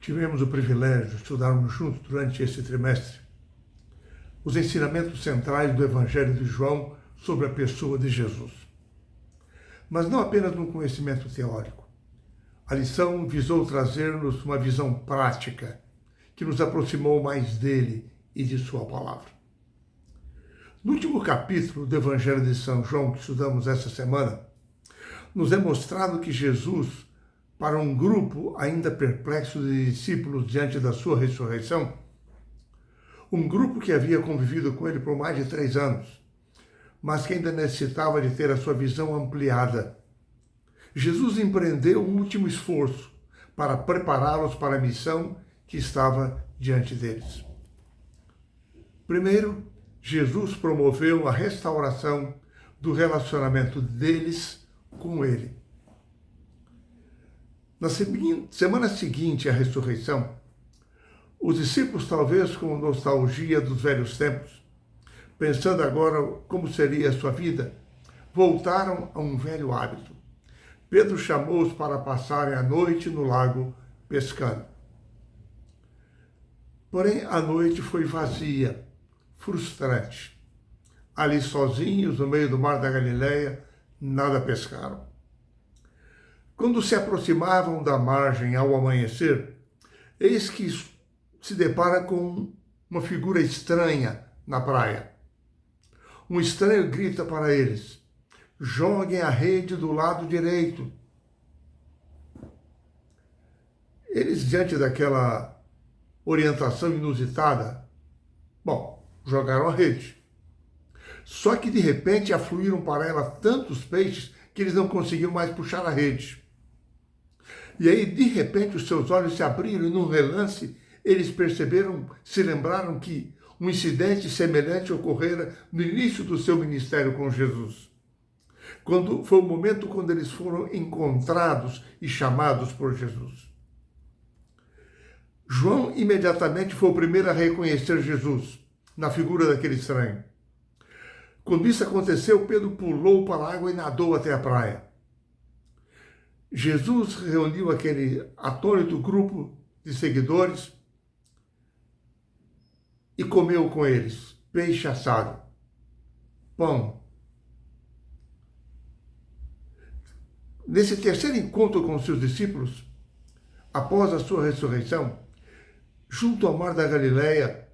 Tivemos o privilégio de estudarmos juntos durante esse trimestre os ensinamentos centrais do Evangelho de João sobre a pessoa de Jesus. Mas não apenas no conhecimento teórico. A lição visou trazer-nos uma visão prática que nos aproximou mais dele e de sua palavra. No último capítulo do Evangelho de São João, que estudamos essa semana, nos é mostrado que Jesus, para um grupo ainda perplexo de discípulos diante da sua ressurreição, um grupo que havia convivido com ele por mais de 3 anos, mas que ainda necessitava de ter a sua visão ampliada, Jesus empreendeu um último esforço para prepará-los para a missão que estava diante deles. Primeiro, Jesus promoveu a restauração do relacionamento deles com ele. Na semana seguinte à ressurreição, os discípulos, talvez com nostalgia dos velhos tempos, pensando agora como seria a sua vida, voltaram a um velho hábito. Pedro chamou-os para passarem a noite no lago pescando. Porém, a noite foi vazia, frustrante. Ali sozinhos, no meio do mar da Galileia, nada pescaram. Quando se aproximavam da margem ao amanhecer, eis que se depara com uma figura estranha na praia. Um estranho grita para eles: joguem a rede do lado direito. Eles, diante daquela orientação inusitada, jogaram a rede. Só que, de repente, afluíram para ela tantos peixes que eles não conseguiam mais puxar a rede. E aí, de repente, os seus olhos se abriram e, num relance, eles se lembraram que um incidente semelhante ocorrera no início do seu ministério com Jesus. Foi o momento quando eles foram encontrados e chamados por Jesus. João imediatamente foi o primeiro a reconhecer Jesus na figura daquele estranho. Quando isso aconteceu, Pedro pulou para a água e nadou até a praia. Jesus reuniu aquele atônito grupo de seguidores e comeu com eles peixe assado, pão. Nesse terceiro encontro com seus discípulos, após a sua ressurreição, junto ao mar da Galileia,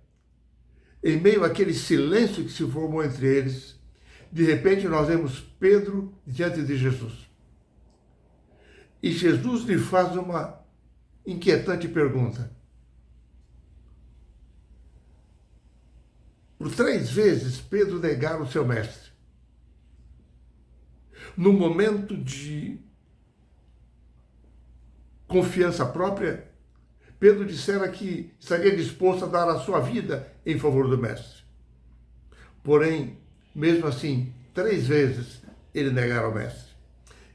em meio àquele silêncio que se formou entre eles, de repente nós vemos Pedro diante de Jesus. E Jesus lhe faz uma inquietante pergunta. Por 3 vezes, Pedro negara o seu mestre. No momento de confiança própria, Pedro dissera que estaria disposto a dar a sua vida em favor do mestre. Porém, mesmo assim, 3 vezes ele negara o mestre.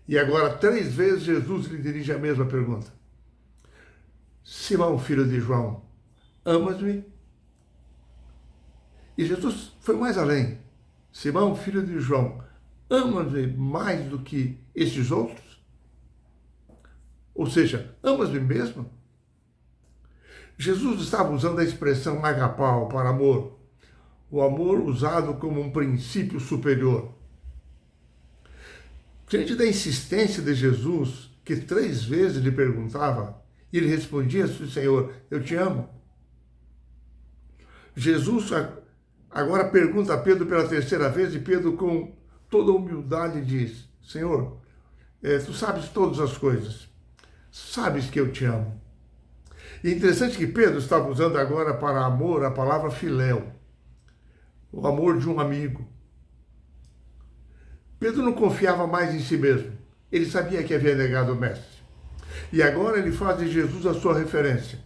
E agora, 3 vezes, Jesus lhe dirige a mesma pergunta. Simão, filho de João, amas-me? E Jesus foi mais além. Simão, filho de João, amas-me mais do que estes outros? Ou seja, amas-me mesmo? Jesus estava usando a expressão agapau para amor, o amor usado como um princípio superior. Diante da insistência de Jesus, que 3 vezes lhe perguntava, e ele respondia: Senhor, eu te amo. Jesus agora pergunta a Pedro pela 3ª vez, e Pedro, com toda humildade, diz: Senhor, tu sabes todas as coisas, sabes que eu te amo. E é interessante que Pedro estava usando agora para amor a palavra filéu, o amor de um amigo. Pedro não confiava mais em si mesmo. Ele sabia que havia negado o mestre. E agora ele faz de Jesus a sua referência.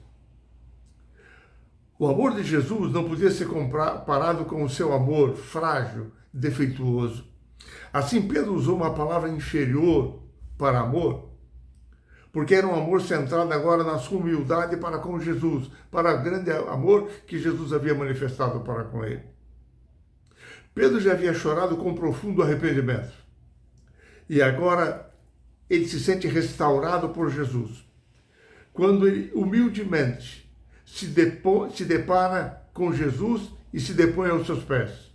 O amor de Jesus não podia ser comparado com o seu amor frágil, defeituoso. Assim, Pedro usou uma palavra inferior para amor, porque era um amor centrado agora na sua humildade para com Jesus, para o grande amor que Jesus havia manifestado para com ele. Pedro já havia chorado com profundo arrependimento. E agora ele se sente restaurado por Jesus. quando ele humildemente se depara com Jesus e se depõe aos seus pés,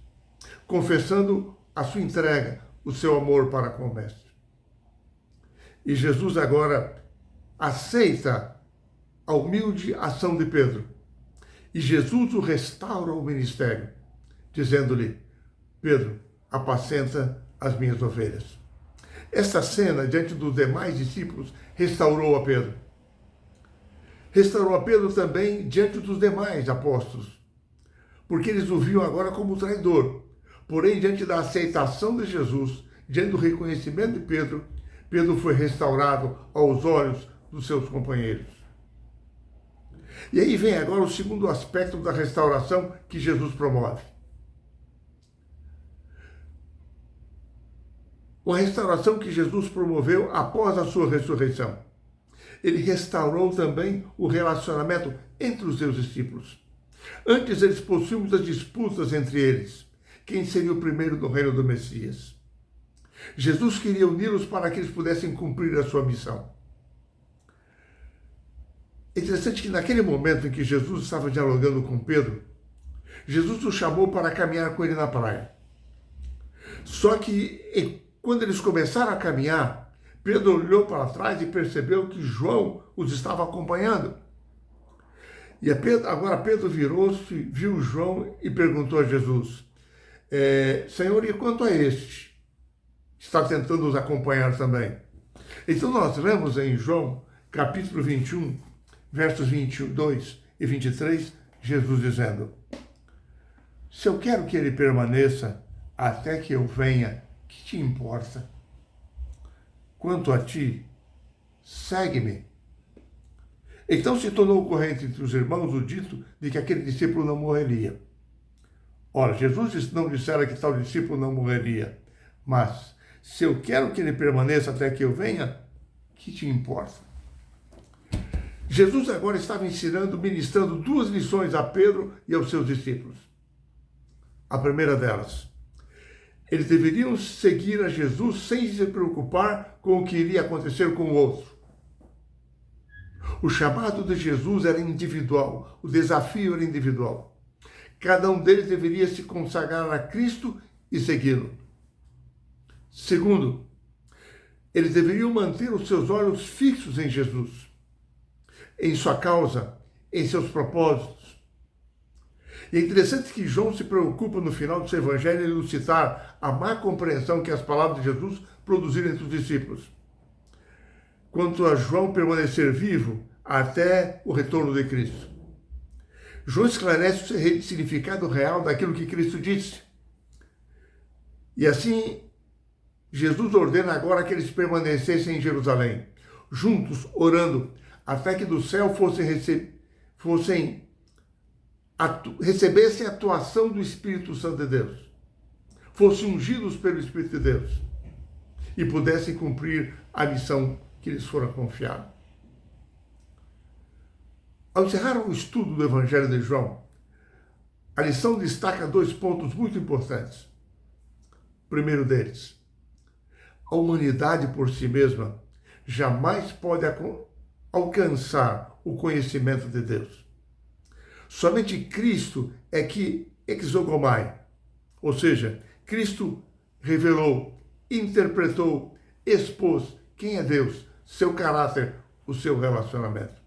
confessando a sua entrega, o seu amor para com o Mestre. E Jesus agora aceita a humilde ação de Pedro. E Jesus o restaura ao ministério, dizendo-lhe: Pedro, apacenta as minhas ovelhas. Esta cena, diante dos demais discípulos, restaurou a Pedro. Restaurou a Pedro também diante dos demais apóstolos, porque eles o viam agora como traidor. Porém, diante da aceitação de Jesus, diante do reconhecimento de Pedro, Pedro foi restaurado aos olhos dos seus companheiros. E aí vem agora o segundo aspecto da restauração que Jesus promove. A restauração que Jesus promoveu após a sua ressurreição. Ele restaurou também o relacionamento entre os seus discípulos. Antes eles possuíam muitas disputas entre eles. Quem seria o primeiro no reino do Messias? Jesus queria uni-los para que eles pudessem cumprir a sua missão. É interessante que naquele momento em que Jesus estava dialogando com Pedro, Jesus o chamou para caminhar com ele na praia. Só que quando eles começaram a caminhar, Pedro olhou para trás e percebeu que João os estava acompanhando. E agora Pedro virou-se, viu João e perguntou a Jesus: Senhor, e quanto a este? Está tentando nos acompanhar também. Então nós lemos em João, capítulo 21, versos 22 e 23, Jesus dizendo: se eu quero que ele permaneça até que eu venha, que te importa? Quanto a ti, segue-me. Então se tornou corrente entre os irmãos o dito de que aquele discípulo não morreria. Ora, Jesus não dissera que tal discípulo não morreria, mas se eu quero que ele permaneça até que eu venha, que te importa? Jesus agora estava ensinando, ministrando duas lições a Pedro e aos seus discípulos. A primeira delas: eles deveriam seguir a Jesus sem se preocupar com o que iria acontecer com o outro. O chamado de Jesus era individual, o desafio era individual. Cada um deles deveria se consagrar a Cristo e segui-lo. Segundo, eles deveriam manter os seus olhos fixos em Jesus, em sua causa, em seus propósitos. E é interessante que João se preocupa no final do seu evangelho em elucidar a má compreensão que as palavras de Jesus produziram entre os discípulos, quanto a João permanecer vivo até o retorno de Cristo. João esclarece o significado real daquilo que Cristo disse. E assim, Jesus ordena agora que eles permanecessem em Jerusalém, juntos, orando, até que do céu recebessem a atuação do Espírito Santo de Deus, fossem ungidos pelo Espírito de Deus e pudessem cumprir a missão que lhes fora confiada. Ao encerrar o estudo do Evangelho de João, a lição destaca dois pontos muito importantes. O primeiro deles: a humanidade por si mesma jamais pode alcançar o conhecimento de Deus. Somente Cristo é que exogomai, ou seja, Cristo revelou, interpretou, expôs quem é Deus, seu caráter, o seu relacionamento.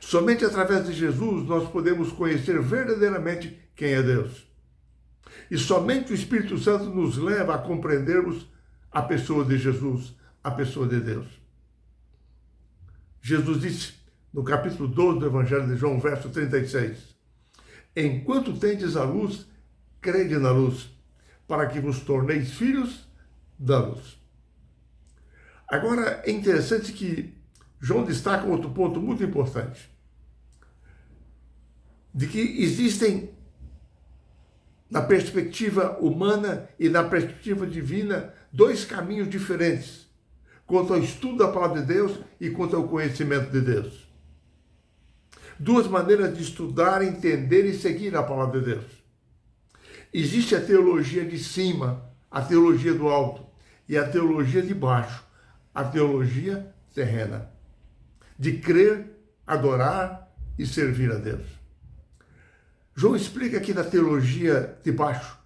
Somente através de Jesus nós podemos conhecer verdadeiramente quem é Deus. E somente o Espírito Santo nos leva a compreendermos a pessoa de Jesus, a pessoa de Deus. Jesus disse no capítulo 12 do Evangelho de João, verso 36, enquanto tendes a luz, crede na luz, para que vos torneis filhos da luz. Agora, é interessante que João destaca um outro ponto muito importante, de que existem, na perspectiva humana e na perspectiva divina, dois caminhos diferentes quanto ao estudo da palavra de Deus e quanto ao conhecimento de Deus. Duas maneiras de estudar, entender e seguir a palavra de Deus. Existe a teologia de cima, a teologia do alto, e a teologia de baixo, a teologia terrena. de crer, adorar e servir a Deus. João explica que na teologia de baixo,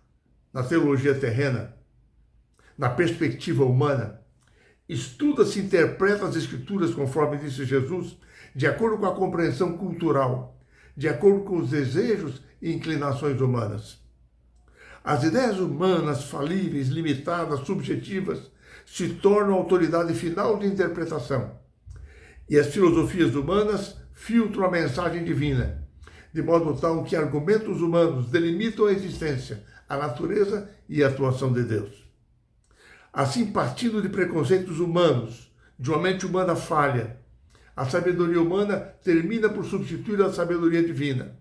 na teologia terrena, na perspectiva humana, estuda-se e interpreta as Escrituras, conforme disse Jesus, de acordo com a compreensão cultural, de acordo com os desejos e inclinações humanas. As ideias humanas, falíveis, limitadas, subjetivas, se tornam a autoridade final de interpretação. E as filosofias humanas filtram a mensagem divina, de modo tal que argumentos humanos delimitam a existência, a natureza e a atuação de Deus. Assim, partindo de preconceitos humanos, de uma mente humana falha, a sabedoria humana termina por substituir a sabedoria divina,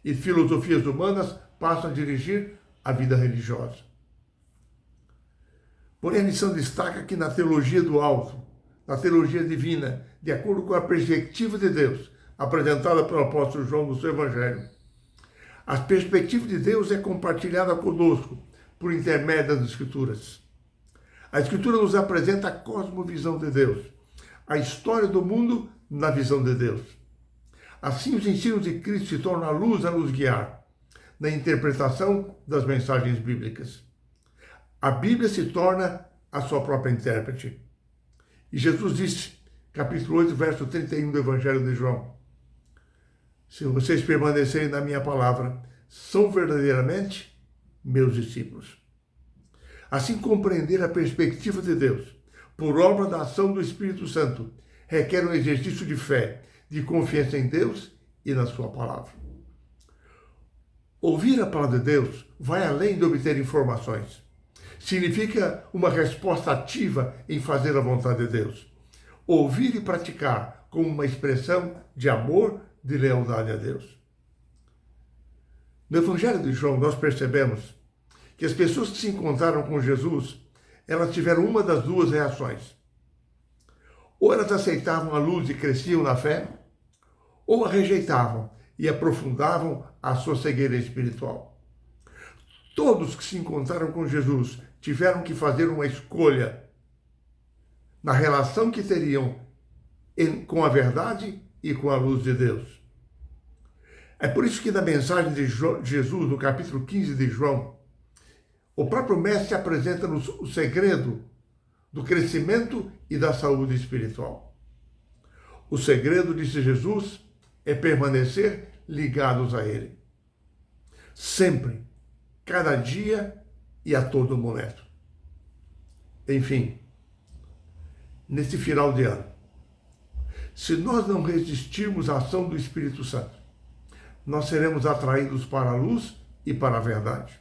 e filosofias humanas passam a dirigir a vida religiosa. Porém, a lição destaca que na teologia do alto, na teologia divina, de acordo com a perspectiva de Deus, apresentada pelo apóstolo João no seu Evangelho, a perspectiva de Deus é compartilhada conosco por intermédio das Escrituras. A Escritura nos apresenta a cosmovisão de Deus, a história do mundo na visão de Deus. Assim, os ensinos de Cristo se tornam a luz a nos guiar na interpretação das mensagens bíblicas. A Bíblia se torna a sua própria intérprete. E Jesus disse, capítulo 8, verso 31 do Evangelho de João, se vocês permanecerem na minha palavra, são verdadeiramente meus discípulos. Assim, compreender a perspectiva de Deus, por obra da ação do Espírito Santo, requer um exercício de fé, de confiança em Deus e na sua palavra. Ouvir a palavra de Deus vai além de obter informações. Significa uma resposta ativa em fazer a vontade de Deus. Ouvir e praticar como uma expressão de amor, de lealdade a Deus. No Evangelho de João, nós percebemos que as pessoas que se encontraram com Jesus, elas tiveram uma das duas reações. Ou elas aceitavam a luz e cresciam na fé, ou a rejeitavam e aprofundavam a sua cegueira espiritual. Todos que se encontraram com Jesus tiveram que fazer uma escolha na relação que teriam com a verdade e com a luz de Deus. É por isso que na mensagem de Jesus, no capítulo 15 de João, o próprio Mestre apresenta-nos o segredo do crescimento e da saúde espiritual. O segredo, disse Jesus, é permanecer ligados a Ele. Sempre, cada dia e a todo momento. Enfim, nesse final de ano, se nós não resistirmos à ação do Espírito Santo, nós seremos atraídos para a luz e para a verdade.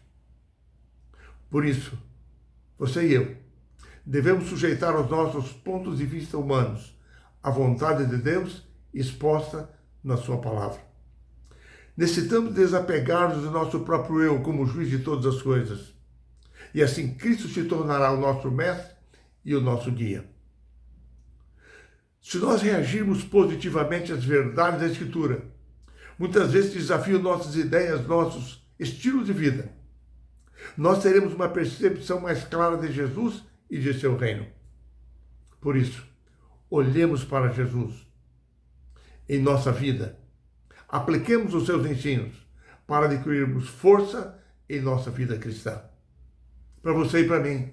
Por isso, você e eu devemos sujeitar os nossos pontos de vista humanos à vontade de Deus exposta na sua palavra. Necessitamos desapegar-nos do nosso próprio eu como juiz de todas as coisas. E assim Cristo se tornará o nosso mestre e o nosso guia. Se nós reagirmos positivamente às verdades da Escritura, muitas vezes desafiam nossas ideias, nossos estilos de vida, nós teremos uma percepção mais clara de Jesus e de seu reino. Por isso, olhemos para Jesus em nossa vida, apliquemos os seus ensinos para adquirirmos força em nossa vida cristã. Para você e para mim,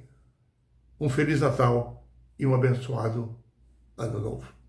um Feliz Natal e um abençoado Ano Novo.